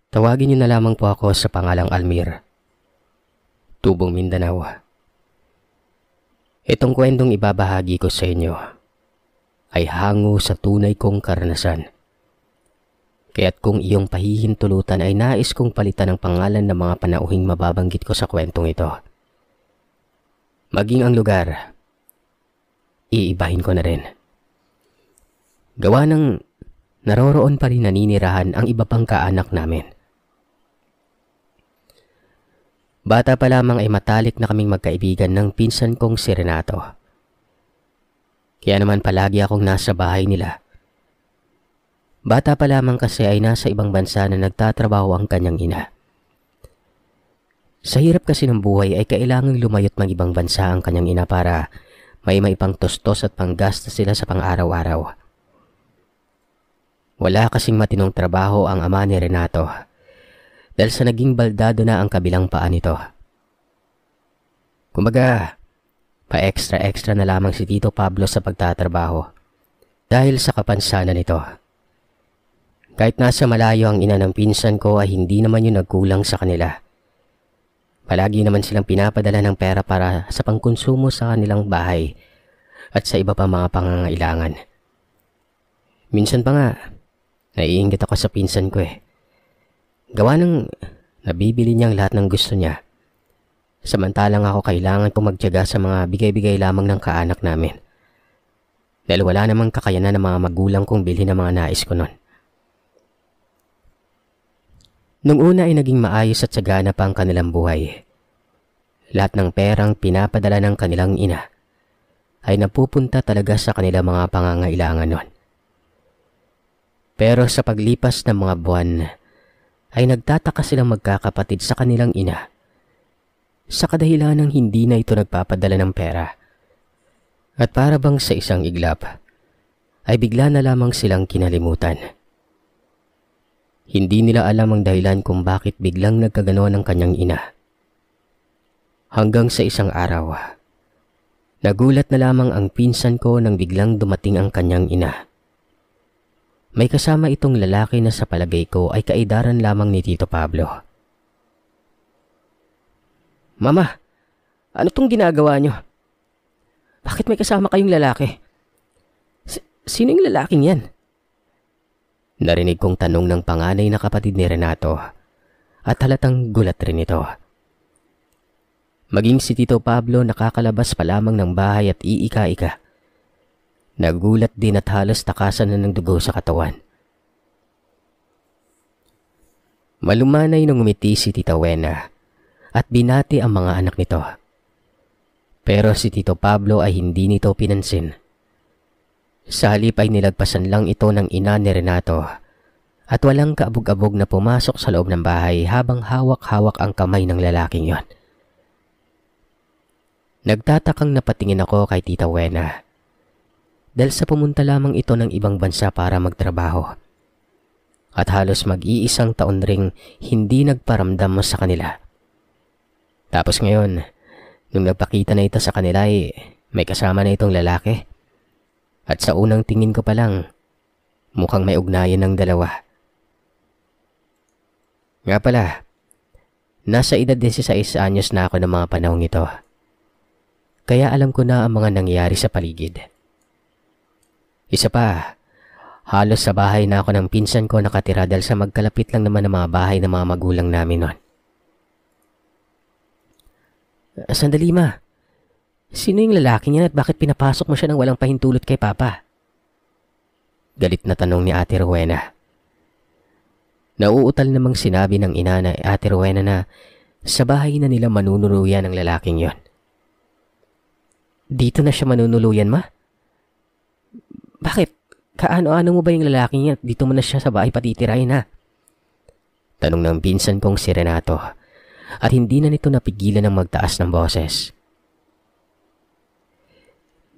Tawagin niyo na lamang po ako sa pangalang Almir, Tubong Mindanao. Itong kwentong ibabahagi ko sa inyo ay hango sa tunay kong karanasan. Kaya't kung iyong pahihintulutan ay nais kong palitan ang pangalan ng mga panauhing mababanggit ko sa kwentong ito. Maging ang lugar, iibahin ko na rin. Gawa ng naroroon pa rin naninirahan ang iba pang kaanak namin. Bata pa lamang ay matalik na kaming magkaibigan ng pinsan kong si Renato. Kaya naman palagi akong nasa bahay nila. Bata pa lamang kasi ay nasa ibang bansa na nagtatrabaho ang kanyang ina. Sa hirap kasi ng buhay ay kailangang lumayot mag-ibang bansa ang kanyang ina para may maipang tostos at panggastos sila sa pang-araw-araw. Wala kasing matinong trabaho ang ama ni Renato dahil sa naging baldado na ang kabilang paa nito. Kumbaga, pa-extra-extra na lamang si Tito Pablo sa pagtatrabaho dahil sa kapansanan nito. Kahit nasa malayo ang ina ng pinsan ko ay hindi naman yun nagkulang sa kanila. Palagi naman silang pinapadala ng pera para sa pangkonsumo sa kanilang bahay at sa iba pa mga pangangailangan. Minsan pa nga, naiinggit ako sa pinsan ko Gawa ng nabibili niyang lahat ng gusto niya. Samantalang ako kailangan kong magtiyaga sa mga bigay-bigay lamang ng kaanak namin. Dahil wala namang kakayanan ng mga magulang kong bilhin ng mga nais ko nun. Nung una ay naging maayos at sagana pa ang kanilang buhay. Lahat ng perang pinapadala ng kanilang ina ay napupunta talaga sa kanilang mga pangangailangan nun. Pero sa paglipas ng mga buwan, ay nagtataka silang magkakapatid sa kanilang ina sa kadahilan ng hindi na ito nagpapadala ng pera. At para bang sa isang iglap, ay bigla na lamang silang kinalimutan. Hindi nila alam ang dahilan kung bakit biglang nagkaganoon ang kanyang ina. Hanggang sa isang araw, nagulat na lamang ang pinsan ko nang biglang dumating ang kanyang ina. May kasama itong lalaki na sa palagay ko ay kaedaran lamang ni Tito Pablo. Mama, ano tong ginagawa nyo? Bakit may kasama kayong lalaki? Sino yung lalaking yan? Narinig kong tanong ng panganay na kapatid ni Renato at halatang gulat rin ito. Maging si Tito Pablo nakakalabas pa lamang ng bahay at iika-ika. Nagulat din at halos takasan na ng dugo sa katawan. Malumanay nang umiti si Tita Wena at binati ang mga anak nito. Pero si Tito Pablo ay hindi nito pinansin. Sa halip ay nilagpasan lang ito ng ina ni Renato at walang kaabog-abog na pumasok sa loob ng bahay habang hawak-hawak ang kamay ng lalaking yon. Nagtatakang napatingin ako kay Tita Wena dahil sa pumunta lamang ito ng ibang bansa para magtrabaho. At halos mag-iisang taon ring hindi nagparamdam sa kanila. Tapos ngayon, nung nagpakita na ito sa kanila ay may kasama na itong lalaki. At sa unang tingin ko pa lang, mukhang may ugnayan ng dalawa. Nga pala, nasa edad 16 anyos na ako ng mga panahong ito. Kaya alam ko na ang mga nangyayari sa paligid. Isa pa, halos sa bahay na ako ng pinsan ko nakatira dahil sa magkalapit lang naman ang mga bahay ng mga magulang namin nun. Sandali ma, sino yung lalaki niya at bakit pinapasok mo siya nang walang pahintulot kay Papa? Galit na tanong ni Ate Rowena. Nauutal namang sinabi ng ina na Ate Rowena na sa bahay na nila manunuluyan ang lalaking yon. Dito na siya manunuluyan ma? Bakit? Kaano-ano mo ba yung lalaking niya at dito mo na siya sa bahay patitirahin ha? Tanong ng pinsan kong si Renato at hindi na nito napigilan ng magtaas ng boses.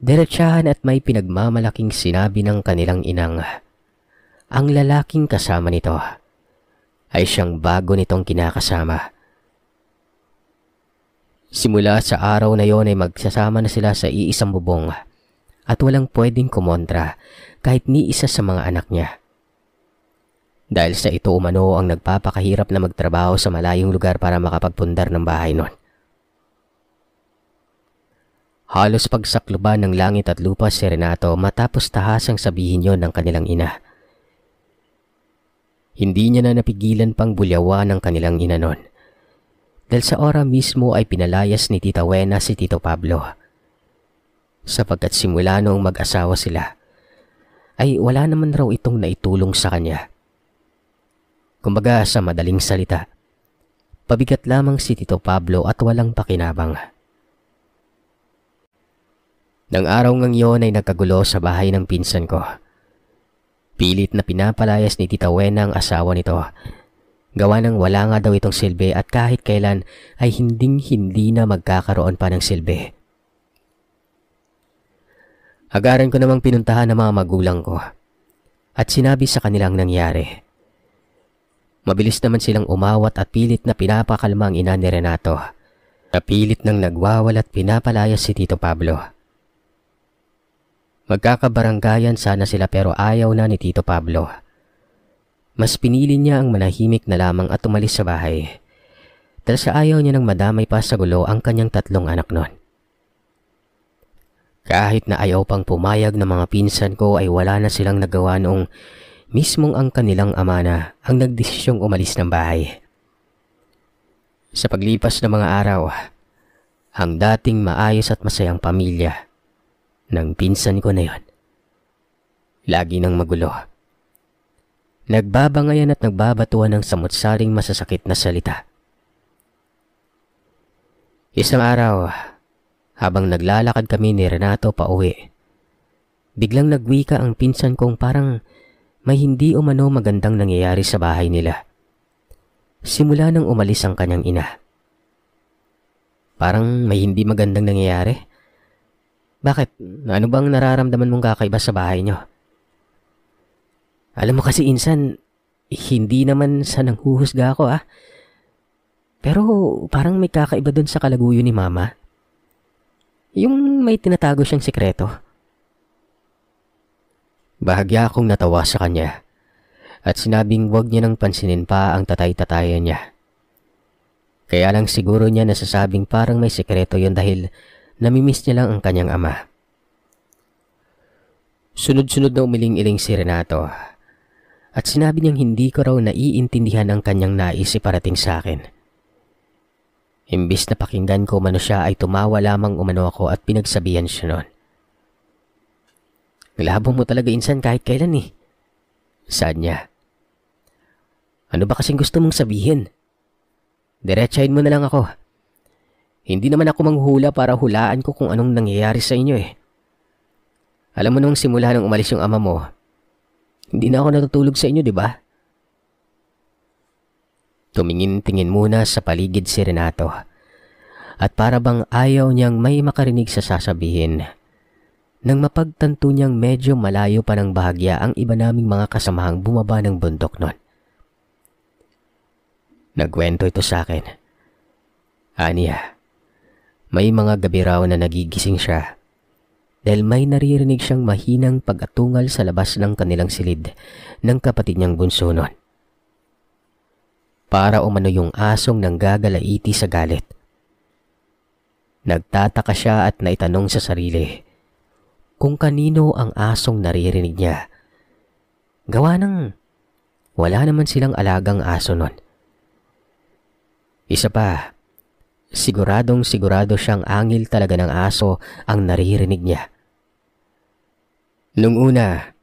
Diretsahan at may pinagmamalaking sinabi ng kanilang inang ang lalaking kasama nito ay siyang bago nitong kinakasama. Simula sa araw na yon ay magsasama na sila sa iisang bubong at walang pwedeng kumontra kahit ni isa sa mga anak niya. Dahil sa ito umano ang nagpapakahirap na magtrabaho sa malayong lugar para makapagpundar ng bahay nun. Halos pagsakluban ng langit at lupa si Renato matapos tahasang sabihin yon ng kanilang ina. Hindi niya na napigilan pang bulyawan ng kanilang ina nun. Dahil sa ora mismo ay pinalayas ni Tita Wena si Tito Pablo. Sapagkat simula noong mag-asawa sila, ay wala naman raw itong naitulong sa kanya. Kumbaga sa madaling salita, pabigat lamang si Tito Pablo at walang pakinabang. Nang araw ngang yon ay nagkagulo sa bahay ng pinsan ko. Pilit na pinapalayas ni Tita Wena ang asawa nito. Gawa ng wala nga daw itong silbi at kahit kailan ay hinding-hindi na magkakaroon pa ng silbi. Agaran ko namang pinuntahan ng mga magulang ko at sinabi sa kanilang nangyari. Mabilis naman silang umawat at pilit na pinapakalma ang ina ni Renato. Napilit nang nagwawal at pinapalayas si Tito Pablo. Magkakabaranggayan sana sila pero ayaw na ni Tito Pablo. Mas pinili niya ang manahimik na lamang at umalis sa bahay. Dahil sa ayaw niya nang madamay pa sa gulo ang kanyang 3 anak nun. Kahit na ayaw pang pumayag ng mga pinsan ko ay wala na silang nagawa noong mismong ang kanilang ama na ang nagdesisyong umalis ng bahay. Sa paglipas ng mga araw, ang dating maayos at masayang pamilya ng pinsan ko na yon, lagi nang magulo. Nagbabangayan at nagbabatuan ng samut-saring masasakit na salita. Isang araw, habang naglalakad kami ni Renato pauwi, biglang nagwika ang pinsan kong parang may hindi umano magandang nangyayari sa bahay nila. Simula nang umalis ang kanyang ina. Parang may hindi magandang nangyayari? Bakit? Ano bang nararamdaman mong kakaiba sa bahay nyo? Alam mo kasi insan, hindi naman sa nanghuhusga ako Pero parang may kakaiba dun sa kalaguyo ni Mama. Yung may tinatago siyang sikreto. Bahagya akong natawa sa kanya at sinabing wag niya nang pansinin pa ang tatay-tatayan niya. Kaya lang siguro niya nasasabing parang may sikreto yun dahil namimiss niya lang ang kanyang ama. Sunod-sunod na umiling-iling si Renato at sinabi niyang hindi ko raw naiintindihan ang kanyang nais iparating sa akin. Imbis na pakinggan ko umano siya ay tumawa lamang umano ako at pinagsabihan siya noon. Labo mo talaga insan kahit kailan Saad niya. Ano ba kasing gusto mong sabihin? Diretsahin mo na lang ako. Hindi naman ako manghula para hulaan ko kung anong nangyayari sa inyo Alam mo nung simula nang umalis yung ama mo, hindi na ako natutulog sa inyo, di ba? Tumingin-tingin muna sa paligid si Renato at para bang ayaw niyang may makarinig sa sasabihin. Nang mapagtanto niyang medyo malayo pa ng bahagya ang iba naming mga kasamahang bumaba ng bundok nun. Nagkwento ito sa akin. Aniya, may mga gabi raw na nagigising siya dahil may naririnig siyang mahinang pag-atungal sa labas ng kanilang silid ng kapatid niyang bunso nun. Para umano yung asong nanggagalaiti sa galit. Nagtataka siya at naitanong sa sarili kung kanino ang asong naririnig niya. Gawa ng wala naman silang alagang aso nun. Isa pa, siguradong sigurado siyang angil talaga ng aso ang naririnig niya. Nung una,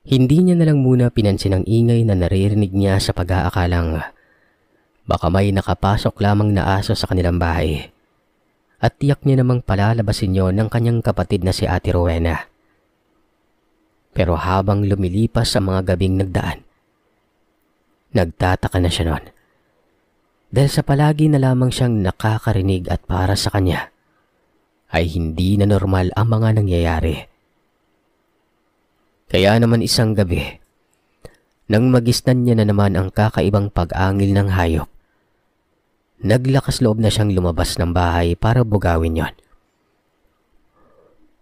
hindi niya nalang muna pinansin ang ingay na naririnig niya sa pag-aakalang baka may nakapasok lamang na aso sa kanilang bahay. At tiyak niya namang palalabasin yon ng kanyang kapatid na si Ate Rowena. Pero habang lumilipas sa mga gabing nagdaan, nagtataka na siya noon. Dahil sa palagi na lamang siyang nakakarinig at para sa kanya, ay hindi na normal ang mga nangyayari. Kaya naman isang gabi, nang magisnan niya na naman ang kakaibang pag-angil ng hayop, naglakas loob na siyang lumabas ng bahay para bugawin yon.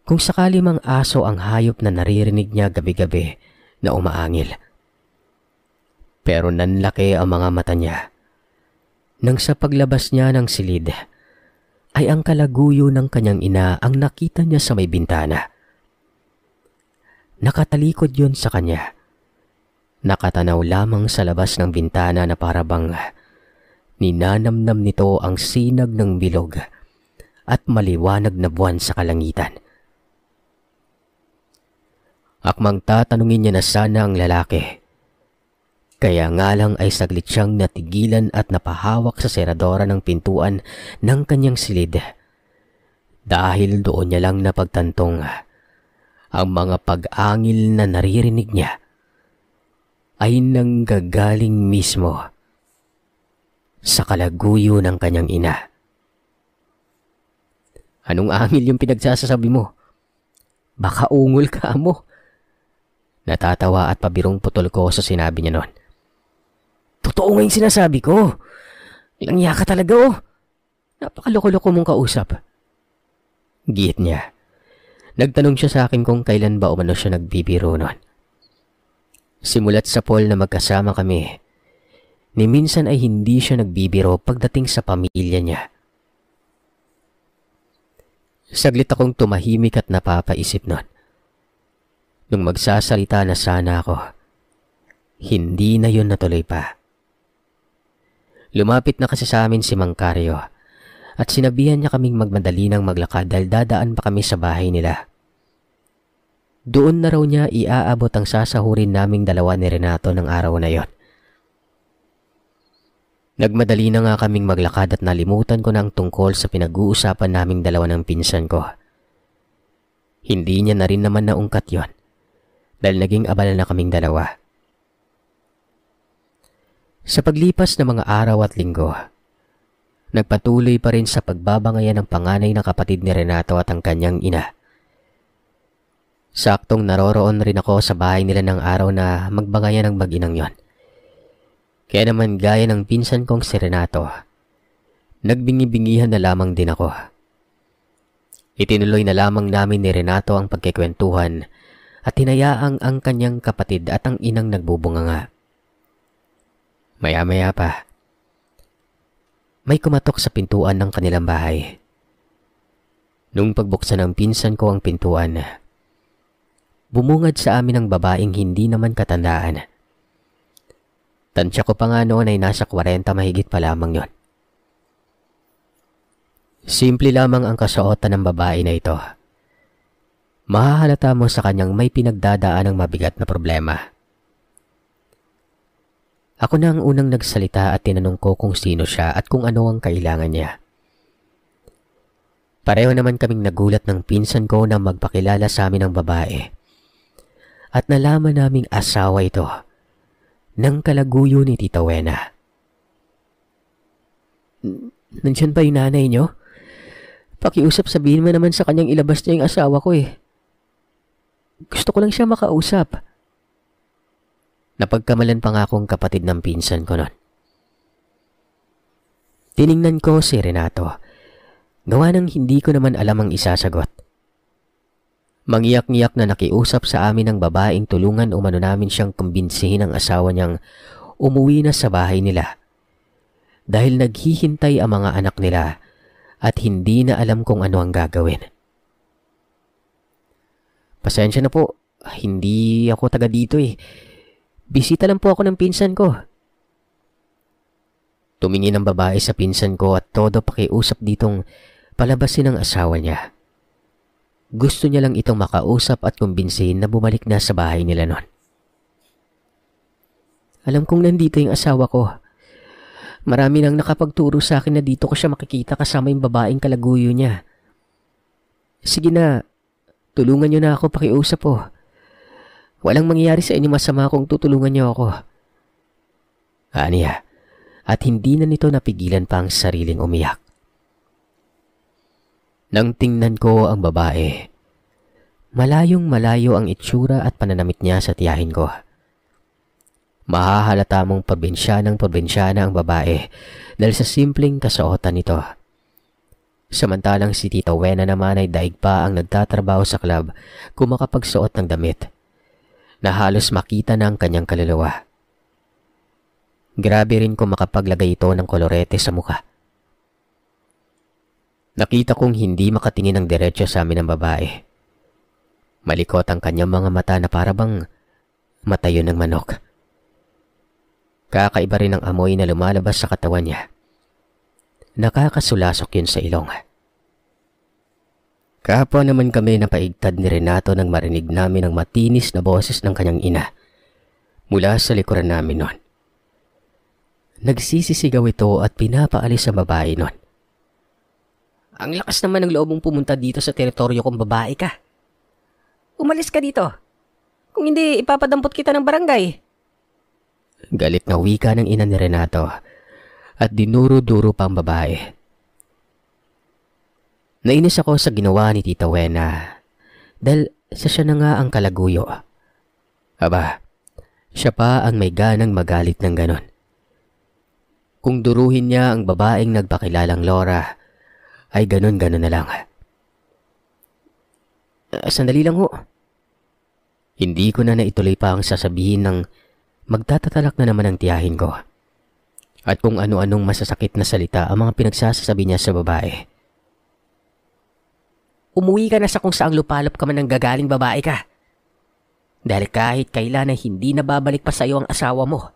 Kung sakali mang aso ang hayop na naririnig niya gabi-gabi na umaangil, Pero nanlaki ang mga mata niya. Nang sa paglabas niya ng silid, ay ang kalaguyo ng kanyang ina ang nakita niya sa may bintana. Nakatalikod yun sa kanya. Nakatanaw lamang sa labas ng bintana na parabang ninanamnam nito ang sinag ng bilog at maliwanag na buwan sa kalangitan. Akmang tatanungin niya na sana ang lalaki. Kaya nga lang ay saglit siyang natigilan at napahawak sa seradora ng pintuan ng kanyang silid. Dahil doon niya lang napagtantong ang mga pag-angil na naririnig niya ay nanggagaling mismo sa kalaguyo ng kanyang ina. Anong angil yung pinagsasasabi mo? Baka ungol ka mo. Natatawa at pabirong putol ko sa sinabi niya noon. Totoo nga yung sinasabi ko. Langya ka talaga oh. Napakaloko-loko mong kausap. Gihit niya. Nagtanong siya sa akin kung kailan ba umano siya nagbibiro noon. Simulat sa Paul na magkasama kami, ni minsan ay hindi siya nagbibiro pagdating sa pamilya niya. Saglit akong tumahimik at napapaisip noon. Nung magsasalita na sana ako, hindi na yun natuloy pa. Lumapit na kasi sa amin si Mang Caryo at sinabihan niya kaming magmadali ng maglakad dahil dadaan pa kami sa bahay nila. Doon na raw niya iaabot ang sasahurin naming dalawa ni Renato ng araw na yon. Nagmadali na nga kaming maglakad at nalimutan ko na ang tungkol sa pinag-uusapan naming dalawa ng pinsan ko. Hindi niya na rin naman naungkat yon dahil naging abala na kaming dalawa. Sa paglipas ng mga araw at linggo, nagpatuloy pa rin sa pagbabangayan ng panganay na kapatid ni Renato at ang kanyang ina. Saktong naroroon rin ako sa bahay nila ng araw na magbangayan ng mag-inang yon. Kaya naman gaya ng pinsan kong si Renato, nagbingi-bingihan na lamang din ako. Itinuloy na lamang namin ni Renato ang pagkikwentuhan at hinayaang ang kanyang kapatid at ang inang nagbubunganga. Maya-maya pa, may kumatok sa pintuan ng kanilang bahay. Nung pagbuksan ng pinsan ko ang pintuan, bumungad sa amin ang babaeng hindi naman katandaan. Tansya ko pa nga noon ay nasa 40 mahigit pa lamang yon. Simple lamang ang kasuotan ng babae na ito. Mahahalata mo sa kanyang may pinagdadaan ng mabigat na problema. Ako na ang unang nagsalita at tinanong ko kung sino siya at kung ano ang kailangan niya. Pareho naman kaming nagulat ng pinsan ko na magpakilala sa amin ng babae. At nalaman naming asawa ito ng kalaguyo ni Tita Wena. Nandiyan ba yung nanay niyo? Pakiusap, sabihin mo naman sa kanyang ilabas niya yung asawa ko eh. Gusto ko lang siya makausap. Napagkamalan pa nga akong kapatid ng pinsan ko nun. Tiningnan ko si Renato. Gawa ng hindi ko naman alam ang isasagot. Mangiyak-ngiyak na nakiusap sa amin ng babaeng tulungan umano namin siyang kumbinsihin ang asawa niyang umuwi na sa bahay nila. Dahil naghihintay ang mga anak nila at hindi na alam kung ano ang gagawin. Pasensya na po, hindi ako taga dito eh. Bisita lang po ako ng pinsan ko. Tumingin ang babae sa pinsan ko at todo pakiusap ditong palabasin ang asawa niya. Gusto niya lang itong makausap at kumbinsihin na bumalik na sa bahay nila nun. Alam kong nandito yung asawa ko. Marami nang nakapagturo sa akin na dito ko siya makikita kasama yung babaeng kalaguyo niya. Sige na, tulungan niyo na ako pakiusap po. Walang mangyayari sa inyo masama kung tutulungan niyo ako. Aniya, at hindi na nito napigilan pa ang sariling umiyak. Nang tingnan ko ang babae, malayong malayo ang itsura at pananamit niya sa tiyahin ko. Mahahalata mong probinsyana ang babae dahil sa simpleng kasuotan nito. Samantalang si Tita Wena naman ay daig pa ang nagtatrabaho sa club kung makapagsuot ng damit na halos makita na ang kanyang kaluluwa. Grabe rin kung makapaglagay ito ng kolorete sa mukha. Nakita kong hindi makatingin ng diretso sa amin ang babae. Malikot ang kanyang mga mata na parabang matayo ng manok. Kakaiba rin ang amoy na lumalabas sa katawan niya. Nakakasulasok yun sa ilong. Kapwa naman kami napaigtad ni Renato nang marinig namin ang matinis na boses ng kanyang ina mula sa likuran namin noon. Nagsisisigaw ito at pinapaalis ang babae noon. Ang lakas naman ng loob mong pumunta dito sa teritoryo kong babae ka. Umalis ka dito. Kung hindi, ipapadampot kita ng barangay. Galit na wika ng ina ni Renato at dinuro-duro pa ang babae. Nainis ako sa ginawa ni Tita Wena dahil siya na nga ang kalaguyo. Aba, siya pa ang may ganang magalit ng ganon. Kung duruhin niya ang babaeng nagpakilalang Laura, ay ganon-ganon na lang. Sandali lang ho. Hindi ko na naituloy pa ang sasabihin ng magtatatalak na naman ang tiyahin ko. At kung ano-anong masasakit na salita ang mga pinagsasabi niya sa babae. Umuwi ka na sa kung saang lupalop ka man ng gagaling babae ka. Dahil kahit kailan ay hindi na babalik pa sa iyo ang asawa mo.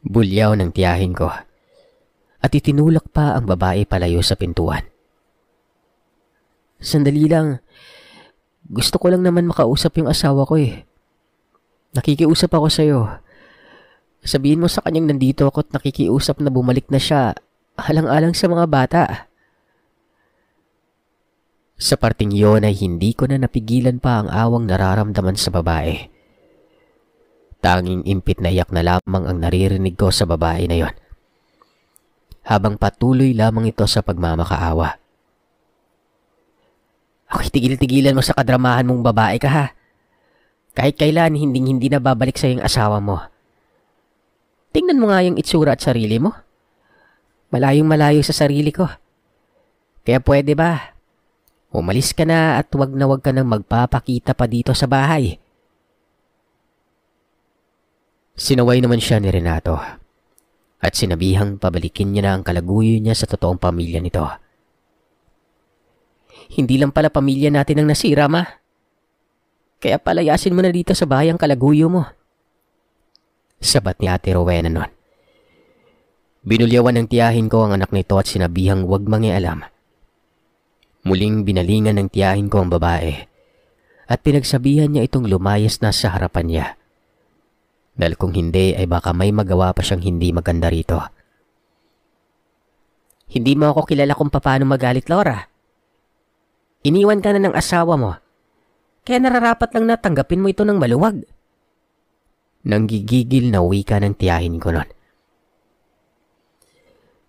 Bulyaw ng tiyahin ko. At itinulak pa ang babae palayo sa pintuan. Sandali lang. Gusto ko lang naman makausap yung asawa ko eh. Nakikiusap ako sa iyo. Sabihin mo sa kanyang nandito ako at nakikiusap na bumalik na siya alang-alang sa mga bata. Sa parting yon ay hindi ko na napigilan pa ang awang nararamdaman sa babae. Tanging impit na iyak na lamang ang naririnig ko sa babae na yon. Habang patuloy lamang ito sa pagmamakaawa. Okay, tigil-tigilan mo sa kadramahan mong babae ka ha. Kahit kailan hindi na babalik sa iyong asawa mo. Tingnan mo nga yung itsura at sarili mo. Malayong malayo sa sarili ko. Kaya pwede ba? Umalis ka na at wag ka nang magpapakita pa dito sa bahay. Sinaway naman siya ni Renato at sinabihang pabalikin niya na ang kalaguyo niya sa totoong pamilya nito. Hindi lang pala pamilya natin ang nasira, ma. Kaya palayasin mo na dito sa bahay ang kalaguyo mo. Sabat ni Ate Rowena noon. Binulyawan ng tiyahin ko ang anak nito at sinabihang huwag mangialam. Muling binalingan ng tiyahin ko ang babae at pinagsabihan niya itong lumayas na sa harapan niya. Dahil kung hindi ay baka may magawa pa siyang hindi maganda rito. Hindi mo ako kilala kung paano magalit, Laura. Iniwan ka na ng asawa mo. Kaya nararapat lang na tanggapin mo ito ng maluwag. Nanggigigil na wika ng tiyahin ko nun.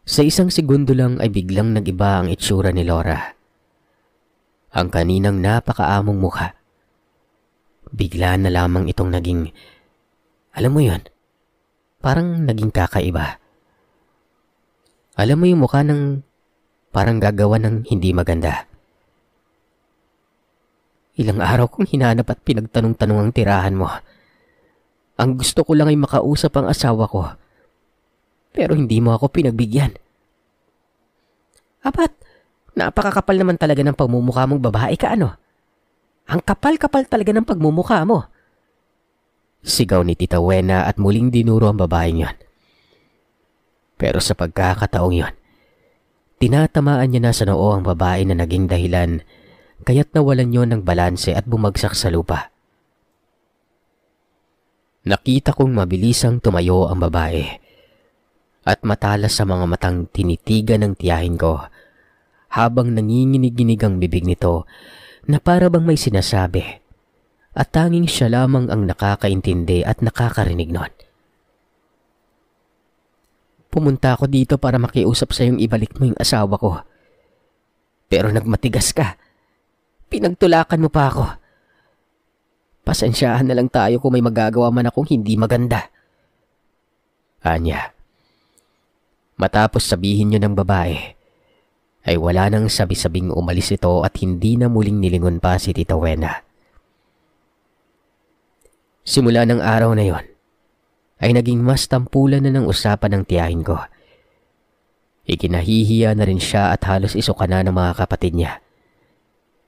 Sa isang segundo lang ay biglang nag-iba ang itsura ni Laura. Ang kaninang napakaamong mukha. Bigla na lamang itong naging, alam mo yun, parang naging kakaiba. Alam mo yung mukha ng parang gagawa ng hindi maganda. Ilang araw kong hinanap at pinagtanong-tanong ang tirahan mo. Ang gusto ko lang ay makausap ang asawa ko. Pero hindi mo ako pinagbigyan. Apat, napakakapal naman talaga ng pagmumukha mong babae ka ano? Ang kapal-kapal talaga ng pagmumukha mo. Sigaw ni Tita Wena at muling dinuro ang babaeng yon. Pero sa pagkakataong yon, tinatamaan niya na sa noo ang babae na naging dahilan kaya't nawalan yon ng balanse at bumagsak sa lupa. Nakita kong mabilisang tumayo ang babae at matalas sa mga matang tinitigan ng tiyahin ko habang nanginginig-ginig ang bibig nito na para bang may sinasabi at tanging siya lamang ang nakakaintindi at nakakarinig nun. Pumunta ako dito para makiusap sa iyong ibalik mo yung asawa ko. Pero nagmatigas ka. Pinagtulakan mo pa ako. Pasensyahan na lang tayo kung may magagawa man akong hindi maganda. Anya. Matapos sabihin niyo ng babae, ay wala nang sabi-sabing umalis ito at hindi na muling nilingon pa si Tita Wena. Simula ng araw na yon, ay naging mas tampulan na ng usapan ng tiyahin ko. Ikinahihiya na rin siya at halos isuka na ng mga kapatid niya.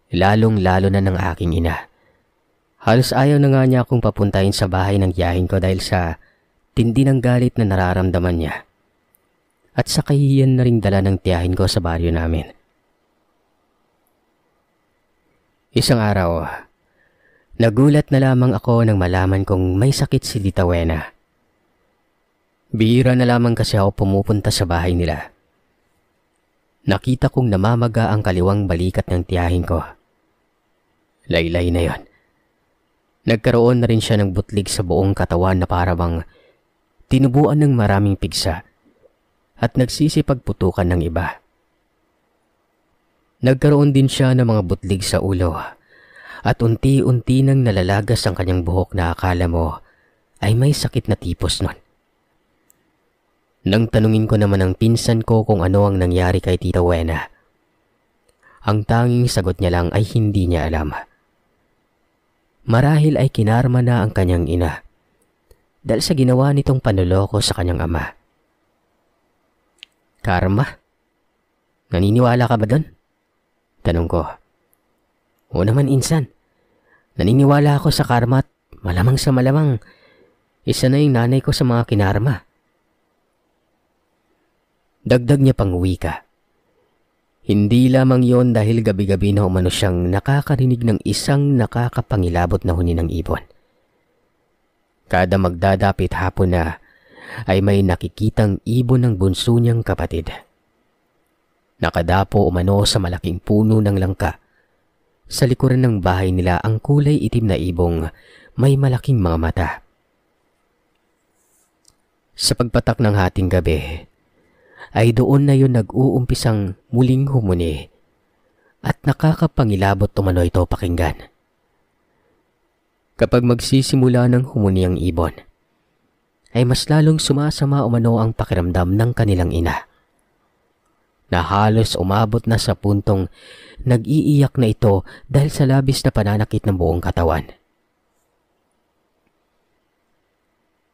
Lalong-lalo na ng aking ina. Halos ayaw na nga niya akong papuntahin sa bahay ng tiyahin ko dahil sa tindi ng galit na nararamdaman niya. At sa kahihiyan na ring dala ng tiyahin ko sa baryo namin. Isang araw, nagulat na lamang ako nang malaman kong may sakit si Tita Wena. Bihira na lamang kasi ako pumupunta sa bahay nila. Nakita kong namamaga ang kaliwang balikat ng tiyahin ko. Laylay na yon. Nagkaroon na rin siya ng butlig sa buong katawan na parabang tinubuan ng maraming pigsa at nagsisipagputukan ng iba. Nagkaroon din siya ng mga butlig sa ulo at unti-unti nang nalalagas ang kanyang buhok na akala mo ay may sakit na tipos nun. Nang tanungin ko naman ang pinsan ko kung ano ang nangyari kay Tita Wena, ang tanging sagot niya lang ay hindi niya alam. Marahil ay kinarma na ang kanyang ina dahil sa ginawa nitong panloloko sa kanyang ama. Karma? Naniniwala ka ba doon? Tanong ko. Oo naman insan. Naniniwala ako sa karma at malamang sa malamang isa na yung nanay ko sa mga kinarma. Dagdag niya pang wika. Hindi lamang yon dahil gabi-gabi na umano siyang nakakarinig ng isang nakakapangilabot na huni ng ibon. Kada magdadapit hapon na ay may nakikitang ibon ng bunso niyang kapatid. Nakadapo umano sa malaking puno ng langka. Sa likuran ng bahay nila ang kulay itim na ibong may malaking mga mata. Sa pagpatak ng hating gabi, ay doon na yun nag-uumpisang muling humuni at nakakapangilabot umano ito pakinggan. Kapag magsisimula ng humuni ang ibon, ay mas lalong sumasama umano ang pakiramdam ng kanilang ina. Na halos umabot na sa puntong nag-iiyak na ito dahil sa labis na pananakit ng buong katawan.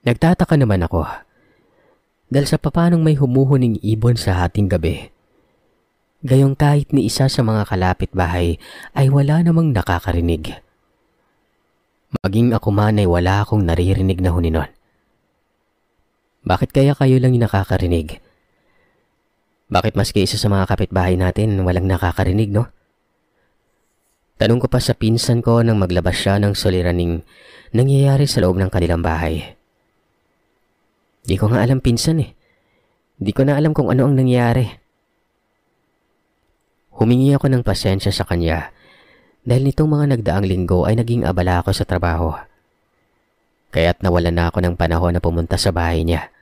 Nagtataka naman ako dahil sa papanong may humuhuning ibon sa hating gabi. Gayong kahit ni isa sa mga kalapit bahay ay wala namang nakakarinig. Maging ako man ay wala akong naririnig na huni nun. Bakit kaya kayo lang yung nakakarinig? Bakit maski isa sa mga kapitbahay natin walang nakakarinig, no? Tanong ko pa sa pinsan ko nang maglabas siya ng suliraning nangyayari sa loob ng kanilang bahay. Di ko nga alam pinsan eh. Di ko na alam kung ano ang nangyari. Humingi ako ng pasensya sa kanya dahil nitong mga nagdaang linggo ay naging abala ako sa trabaho. Kaya't nawalan na ako ng panahon na pumunta sa bahay niya.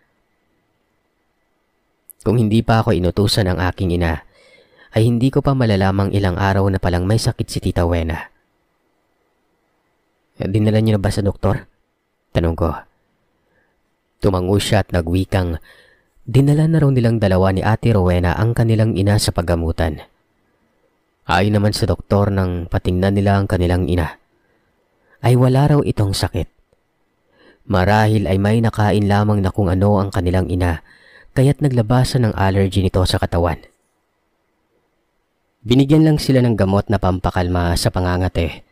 Kung hindi pa ako inutusan ng aking ina, ay hindi ko pa malalamang ilang araw na palang may sakit si Tita Wena. Dinala niyo na ba sa doktor? Tanong ko. Tumango siya at nagwikang dinala na raw nilang dalawa ni Ate Rowena ang kanilang ina sa paggamutan. Ayon naman sa doktor nang patingnan nila ang kanilang ina, ay wala raw itong sakit. Marahil ay may nakain lamang na kung ano ang kanilang ina kaya't naglabasan ng allergy nito sa katawan. Binigyan lang sila ng gamot na pampakalma sa pangangate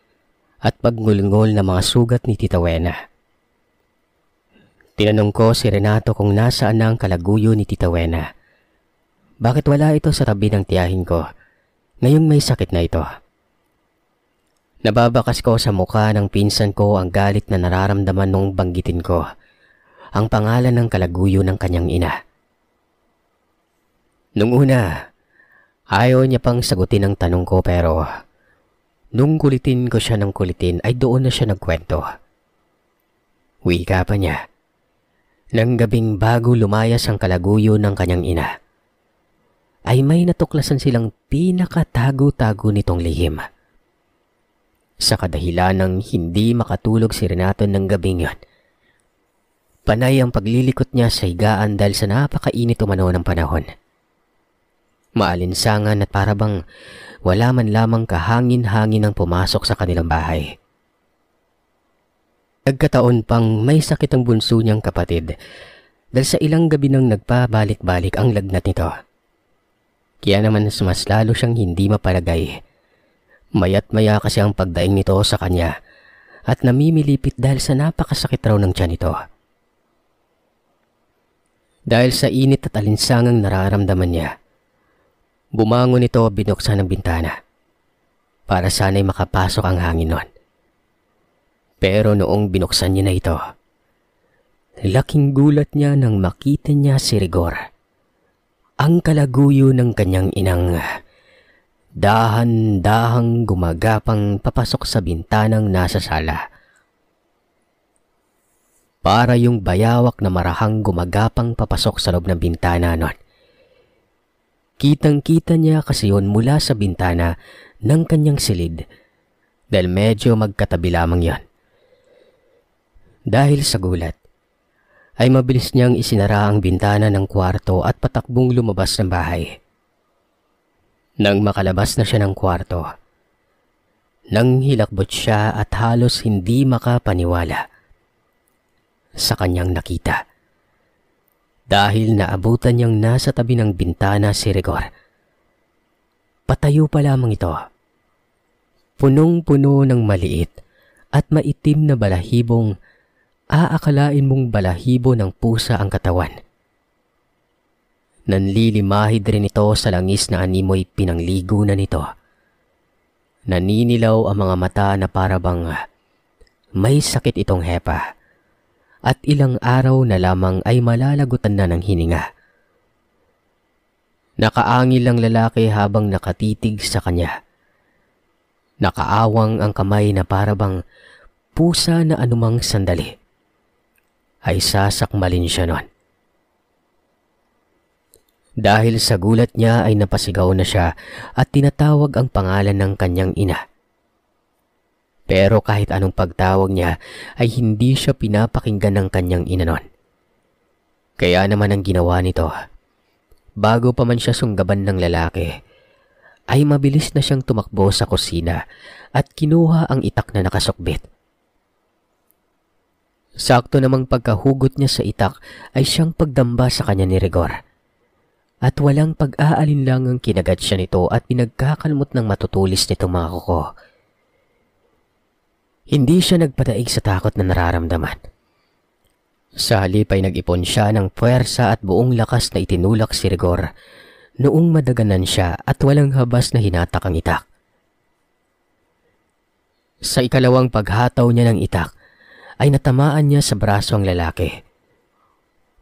at pagngulngol na mga sugat ni Tita Wena. Tinanong ko si Renato kung nasaan na ang kalaguyo ni Tita Wena. Bakit wala ito sa tabi ng tiyahin ko ngayong may sakit na ito? Nababakas ko sa mukha ng pinsan ko ang galit na nararamdaman nung banggitin ko ang pangalan ng kalaguyo ng kanyang ina. Nung una, ayaw niya pang sagutin ang tanong ko pero nung kulitin ko siya ng kulitin ay doon na siya nagkwento. Wika pa niya. Nang gabing bago lumayas ang kalaguyo ng kanyang ina, ay may natuklasan silang pinakatago-tago nitong lihim. Sa kadahilan ng hindi makatulog si Renato ng gabing yon, panay ang paglilikot niya sa higaan dahil sa napakainit umano ng panahon. Maalinsangan at parabang wala man lamang kahangin-hangin ang pumasok sa kanilang bahay. Nagkataon pang may sakit ang bunso niyang kapatid dahil sa ilang gabi nang nagpabalik-balik ang lagnat nito. Kaya naman mas lalo siyang hindi mapalagay. Maya't maya kasi ang pagdaing nito sa kanya at namimilipit dahil sa napakasakit raw ng tiyan nito. Dahil sa init at alinsangang nararamdaman niya, bumangon ito, binuksan ang bintana para sana'y makapasok ang hangin nun. Pero noong binuksan niya na ito, laking gulat niya nang makita niya si Rigor, ang kalaguyo ng kanyang inang, dahan-dahang gumagapang papasok sa bintanang nasa sala. Para yung bayawak na marahang gumagapang papasok sa loob ng bintana nun. Kitang-kita niya kasi yun mula sa bintana ng kanyang silid dahil medyo magkatabi lamang yan. Dahil sa gulat, ay mabilis niyang isinara ang bintana ng kwarto at patakbong lumabas ng bahay. Nang makalabas na siya ng kwarto, nang hilakbot siya at halos hindi makapaniwala sa kanyang nakita. Dahil naabutan niyang nasa tabi ng bintana si Rigor. Patayo pa lamang ito. Punong-puno ng maliit at maitim na balahibong aakalain mong balahibo ng pusa ang katawan. Nanlilimahid rin ito sa langis na animoy pinangligo na nito. Naninilaw ang mga mata na parabang may sakit itong hepa at ilang araw na lamang ay malalagutan na ng hininga. Nakaangil ang lalaki habang nakatitig sa kanya. Nakaawang ang kamay na parabang pusa na anumang sandali ay sasakmalin siya nun. Dahil sa gulat niya ay napasigaw na siya at tinatawag ang pangalan ng kanyang ina. Pero kahit anong pagtawag niya ay hindi siya pinapakinggan ng kanyang ina nun. Kaya naman ang ginawa nito, bago pa man siya sunggaban ng lalaki, ay mabilis na siyang tumakbo sa kusina at kinuha ang itak na nakasukbit. Sakto namang pagkahugot niya sa itak ay siyang pagdamba sa kanya ni Rigor. At walang pag-aalinlangang kinagat siya nito at pinagkakalmot ng matutulis nitong mga kuko. Hindi siya nagpadaig sa takot na nararamdaman. Sa halip ay nag-ipon siya ng puwersa at buong lakas na itinulak si Rigor noong madaganan siya at walang habas na hinatak ang itak. Sa ikalawang paghataw niya ng itak, ay natamaan niya sa braso ang lalaki.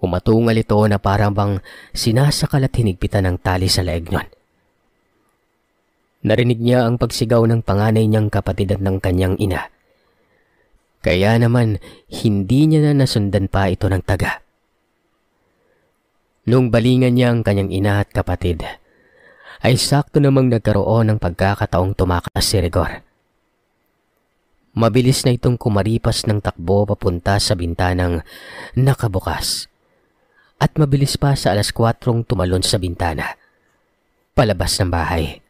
Umatungal ito na parang bang sinasakal at hinigpitan ng tali sa leeg niyon. Narinig niya ang pagsigaw ng panganay niyang kapatid at ng kanyang ina. Kaya naman hindi niya na nasundan pa ito ng taga. Nung balingan niya ang kanyang ina at kapatid, ay sakto namang nagkaroon ng pagkakataong tumakas si Rigor. Mabilis na itong kumaripas ng takbo papunta sa bintanang nakabukas. At mabilis pa sa 4:00 tumalon sa bintana, palabas ng bahay.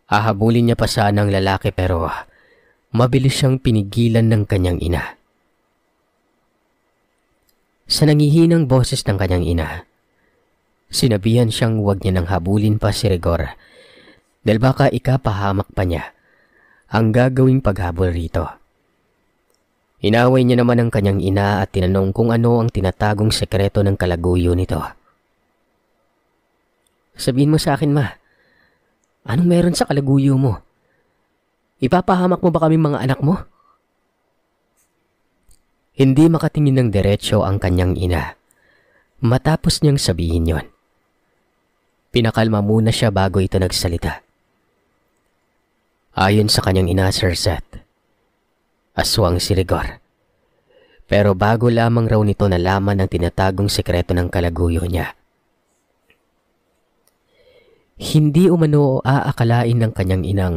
Hahabulin niya pa sana ang lalaki pero mabilis siyang pinigilan ng kanyang ina. Sa nangihinang boses ng kanyang ina, sinabihan siyang huwag niya nang habulin pa si Rigor dahil baka ikapahamak pa niya ang gagawing paghabol rito. Inaway niya naman ang kanyang ina at tinanong kung ano ang tinatagong sekreto ng kalaguyo nito. Sabihin mo sa akin, ma, anong meron sa kalaguyo mo? Ipapahamak mo ba kami mga anak mo? Hindi makatingin ng diretsyo ang kanyang ina. Matapos niyang sabihin yon, pinakalma muna siya bago ito nagsalita. Ayon sa kanyang ina, Sir Seth, aswang si Rigor. Pero bago lamang raw nito nalaman ang tinatagong sekreto ng kalaguyo niya. Hindi umano aakalain ng kanyang inang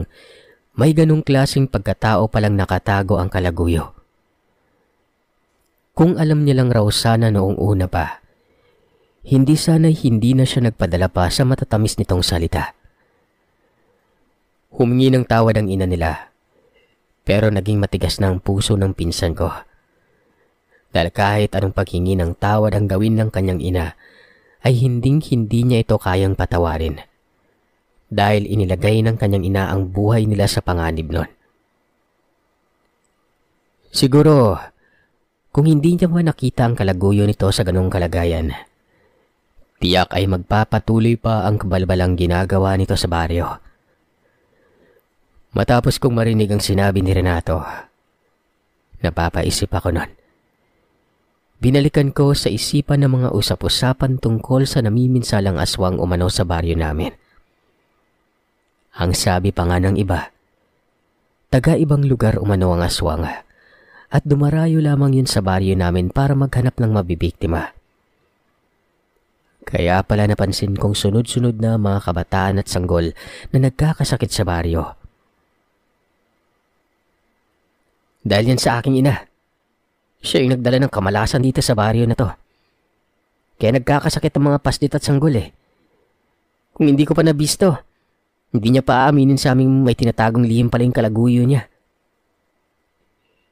may ganong klaseng pagkatao palang nakatago ang kalaguyo. Kung alam niya lang raw sana noong una pa, hindi na siya nagpadala pa sa matatamis nitong salita. Humingi ng tawad ang ina nila, Pero naging matigas na ang puso ng pinsan ko. Dahil kahit anong paghingi ng tawad ang gawin ng kanyang ina, ay hindi niya ito kayang patawarin. Dahil inilagay ng kanyang ina ang buhay nila sa panganib nun. Siguro, kung hindi niya man nakita ang kalaguyo nito sa ganong kalagayan, tiyak ay magpapatuloy pa ang kabalbalang ginagawa nito sa baryo. Matapos kong marinig ang sinabi ni Renato, napapaisip ako nun. Binalikan ko sa isipan ng mga usap-usapan tungkol sa namiminsalang aswang umano sa baryo namin. Ang sabi pa nga ng iba, taga-ibang lugar umano ang aswang at dumarayo lamang yun sa baryo namin para maghanap ng mabibiktima. Kaya pala napansin kong sunod-sunod na mga kabataan at sanggol na nagkakasakit sa baryo. Dahil yan sa aking ina. Siya yung nagdala ng kamalasan dito sa baryo na to. Kaya nagkakasakit ang mga paslit at sanggol eh. Kung hindi ko pa nabisto, hindi niya pa aaminin sa aming may tinatagong lihim pala yung kalaguyo niya.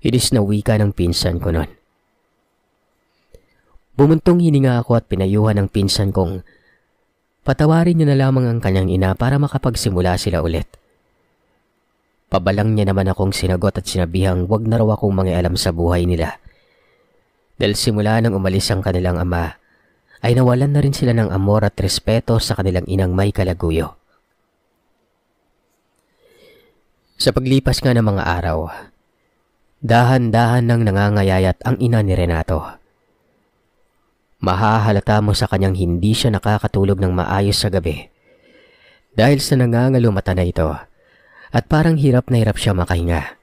Inis na wika ng pinsan ko nun. Bumuntong hininga ako at pinayuhan ng pinsan kong patawarin niya na lamang ang kanyang ina para makapagsimula sila ulit. Pabalang niya naman akong sinagot at sinabihang wag na raw akong mangialam sa buhay nila. Dahil simula nang umalis ang kanilang ama, ay nawalan na rin sila ng amor at respeto sa kanilang inang may kalaguyo. Sa paglipas nga ng mga araw, dahan-dahan nang nangangayayat ang ina ni Renato. Mahahalata mo sa kanyang hindi siya nakakatulog ng maayos sa gabi dahil sa nangangalo mata na ito at parang hirap na hirap siya makahinga.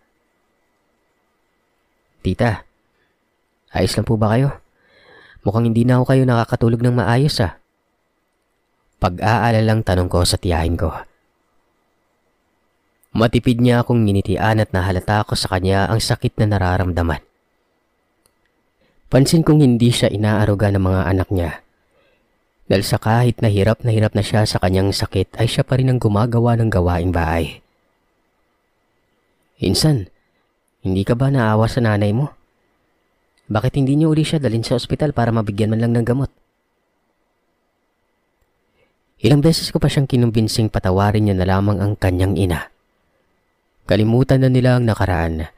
Tita, ayos lang po ba kayo? Mukhang hindi na ako kayo nakakatulog ng maayos ah. Pag-aalalang tanong ko sa tiyahin ko. Matipid niya akong nginitian at nahalata ko sa kanya ang sakit na nararamdaman. Pansin kong hindi siya inaaruga ng mga anak niya. Dahil sa kahit na hirap na siya sa kanyang sakit ay siya pa rin ang gumagawa ng gawaing bahay. Insan, hindi ka ba naawa sa nanay mo? Bakit hindi niyo uli siya dalhin sa ospital para mabigyan man lang ng gamot? Ilang beses ko pa siyang kinumbinsing patawarin niya na lamang ang kanyang ina. Kalimutan na nila ang nakaraan.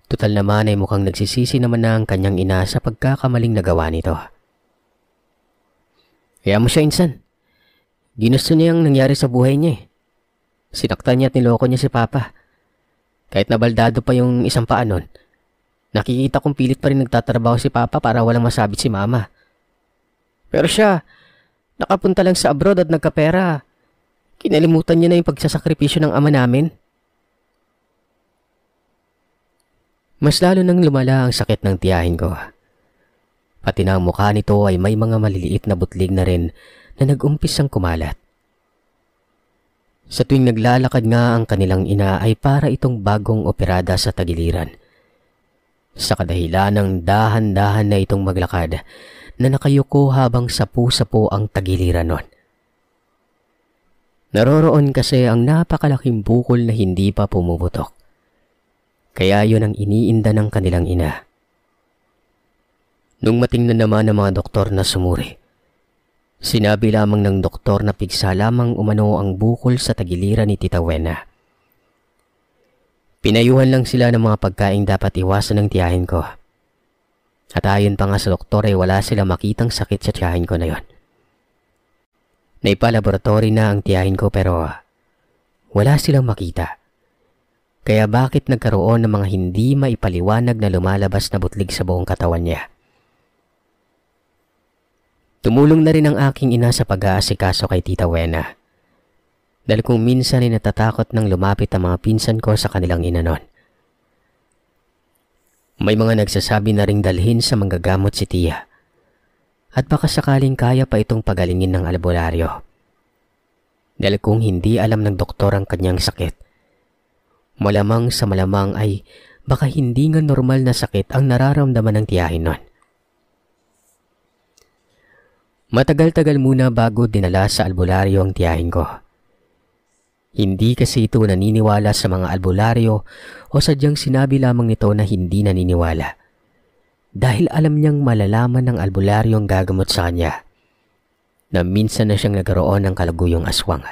Tutal naman ay mukhang nagsisisi naman na ang kanyang ina sa pagkakamaling nagawa nito. Kaya mo siya, insan. Ginusto niya ang nangyari sa buhay niya eh. Sinaktan niya at niloko niya si Papa. Kahit nabaldado pa yung isang paa nun, nakikita kong pilit pa rin nagtatrabaho si Papa para walang masabit si Mama. Pero siya, nakapunta lang sa abroad at nagkapera. Kinalimutan niya na yung pagsasakripisyo ng ama namin. Mas lalo nang lumala ang sakit ng tiyahin ko. Pati na ang mukha nito ay may mga maliliit na butlig na rin na nag-umpisang kumalat. Sa tuwing naglalakad nga ang kanilang ina ay para itong bagong operada sa tagiliran. Sa kadahilan ng dahan-dahan na itong maglakad na nakayuko habang sapu-sapo ang tagiliran nun. Naroroon kasi ang napakalaking bukol na hindi pa pumuputok. Kaya yun ang iniinda ng kanilang ina. Nung matingnan naman ng mga doktor na sumuri, sinabi lamang ng doktor na pigsa lamang umano ang bukol sa tagiliran ni Tita Wena. Pinayuhan lang sila ng mga pagkaing dapat iwasan ng tiyahin ko. At ayon pa nga sa doktor ay wala sila makitang sakit sa tiyahin ko na yon. Naipalaboratory na ang tiyahin ko pero wala silang makita. Kaya bakit nagkaroon ng mga hindi maipaliwanag na lumalabas na butlig sa buong katawan niya? Tumulong na rin ang aking ina sa pag-aasikaso kay Tita Wena. Dahil kung minsan ay natatakot nang lumapit ang mga pinsan ko sa kanilang ina nun. May mga nagsasabi na ring dalhin sa manggagamot si Tia. At baka sakaling kaya pa itong pagalingin ng albularyo. Dahil kung hindi alam ng doktor ang kanyang sakit, malamang sa malamang ay baka hindi nga normal na sakit ang nararamdaman ng tiyahin nun. Matagal-tagal muna bago dinala sa albularyo ang tiyahin ko. Hindi kasi ito naniniwala sa mga albularyo o sadyang sinabi lamang nito na hindi naniniwala. Dahil alam niyang malalaman ng albularyo ang gagamot sa kanya na minsan na siyang nagkaroon ng kalaguyong aswang.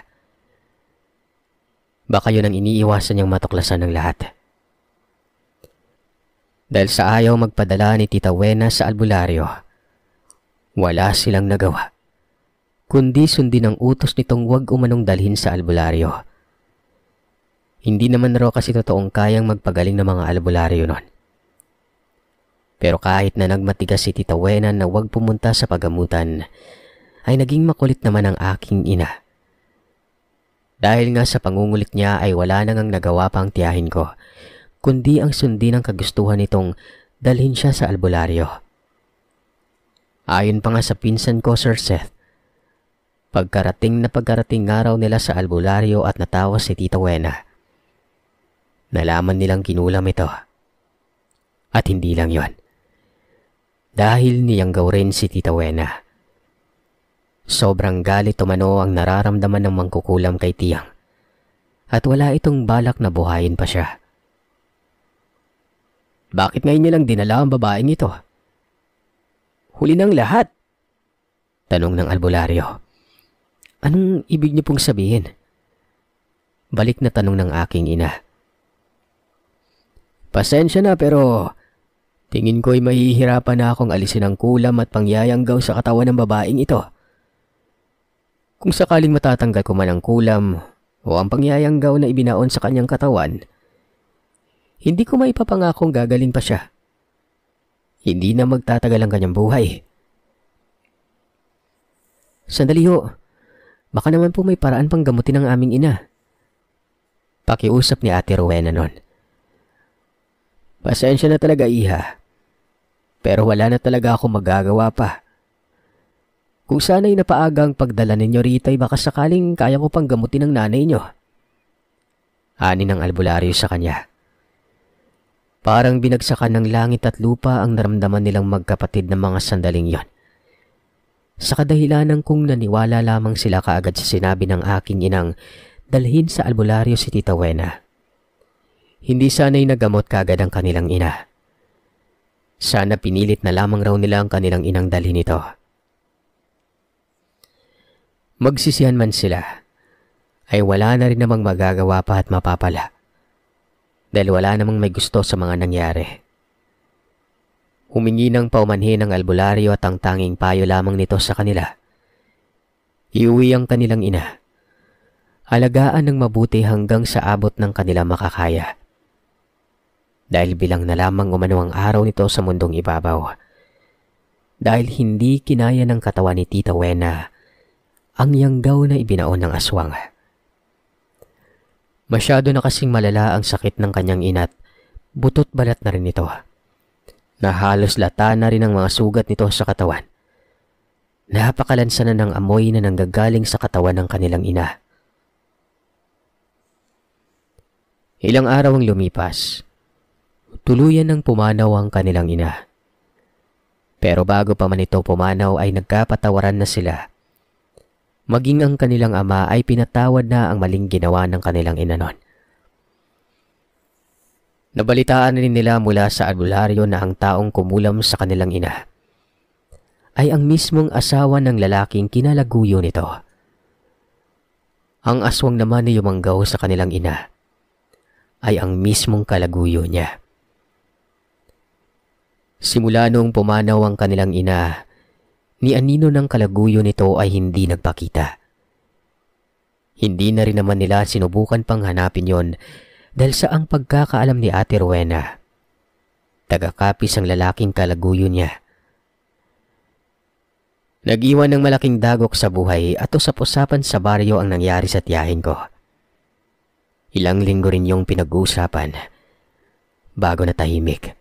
Baka yun ang iniiwasan niyang matuklasan ng lahat. Dahil sa ayaw magpadala ni Tita Wena sa albularyo, wala silang nagawa, kundi sundin ang utos nitong huwag umanong dalhin sa albularyo. Hindi naman raw kasi totoong kayang magpagaling ng mga albularyo nun. Pero kahit na nagmatigas si Tita Wena na huwag pumunta sa pagamutan, ay naging makulit naman ang aking ina. Dahil nga sa pangungulit niya ay wala nang nagawa pa ang tiyahin ko, kundi ang sundin ang kagustuhan nitong dalhin siya sa albularyo. Ayon pa nga sa pinsan ko, Sir Seth, pagkarating nga raw nila sa albularyo at natawa si Tita Wena, nalaman nilang kinulam ito. At hindi lang yon, dahil niyanggaw rin si Tita Wena. Sobrang galit umano ang nararamdaman ng mangkukulam kay Tiyang, at wala itong balak na buhayin pa siya. Bakit ngayon niya lang dinala ang babaeng ito? Huli ng lahat? Tanong ng albularyo. Anong ibig niyo pong sabihin? Balik na tanong ng aking ina. Pasensya na pero tingin ko'y mahihirapan na akong alisin ang kulam at pangyayanggaw sa katawan ng babaeng ito. Kung sakaling matatanggal ko man ang kulam o ang pangyayanggaw na ibinaon sa kanyang katawan, hindi ko maipapangakong gagaling pa siya. Hindi na magtatagal ang kanyang buhay. Sandali ho, baka naman po may paraan pang gamutin ang aming ina. Pakiusap ni Ate Rowena nun. Pasensya na talaga, iha. Pero wala na talaga ako magagawa pa. Kung sana'y napaagang pagdala ninyo rito ay baka sakaling kaya ko pang gamutin ang nanay nyo. Ani ng albularyo sa kanya. Parang binagsakan ng langit at lupa ang naramdaman nilang magkapatid ng mga sandaling yon. Sa kadahilanan kung naniwala lamang sila kaagad sa sinabi ng aking inang dalhin sa albularyo si Tita Wena. Hindi sana'y nagamot kaagad ang kanilang ina. Sana pinilit na lamang raw nila ang kanilang inang dalhin ito. Magsisihan man sila, ay wala na rin namang magagawa pa at mapapala. Dahil wala namang may gusto sa mga nangyari. Humingi ng paumanhin ng albularyo at ang tanging payo lamang nito sa kanila. Iuwi ang kanilang ina. Alagaan ng mabuti hanggang sa abot ng kanila makakaya. Dahil bilang na lamang umano ang araw nito sa mundong ibabaw. Dahil hindi kinaya ng katawan ni Tita Wena ang yanggaw na ibinaon ng aswang. Masyado na kasing malala ang sakit ng kanyang ina't butot balat na rin ito. Na halos lata na rin ang mga sugat nito sa katawan. Napakalansa na ng amoy na nanggagaling sa katawan ng kanilang ina. Ilang araw ang lumipas. Tuluyan ng pumanaw ang kanilang ina. Pero bago pa man ito pumanaw ay nagkapatawaran na sila. Maging ang kanilang ama ay pinatawad na ang maling ginawa ng kanilang ina noon. Nabalitaan rin nila mula sa albularyo na ang taong kumulam sa kanilang ina ay ang mismong asawa ng lalaking kinalaguyo nito. Ang aswang naman na yumanggaw sa kanilang ina ay ang mismong kalaguyo niya. Simula noong pumanaw ang kanilang ina, ni anino ng kalaguyo nito ay hindi nagpakita. Hindi na rin naman nila sinubukan pang hanapin yon dahil sa ang pagkakaalam ni Ate Rowena. Tagakapis ang lalaking kalaguyo niya. Nag-iwan ng malaking dagok sa buhay at usap-usapan sa baryo ang nangyari sa tiyahin ko. Ilang linggo rin yung pinag-uusapan bago natahimik.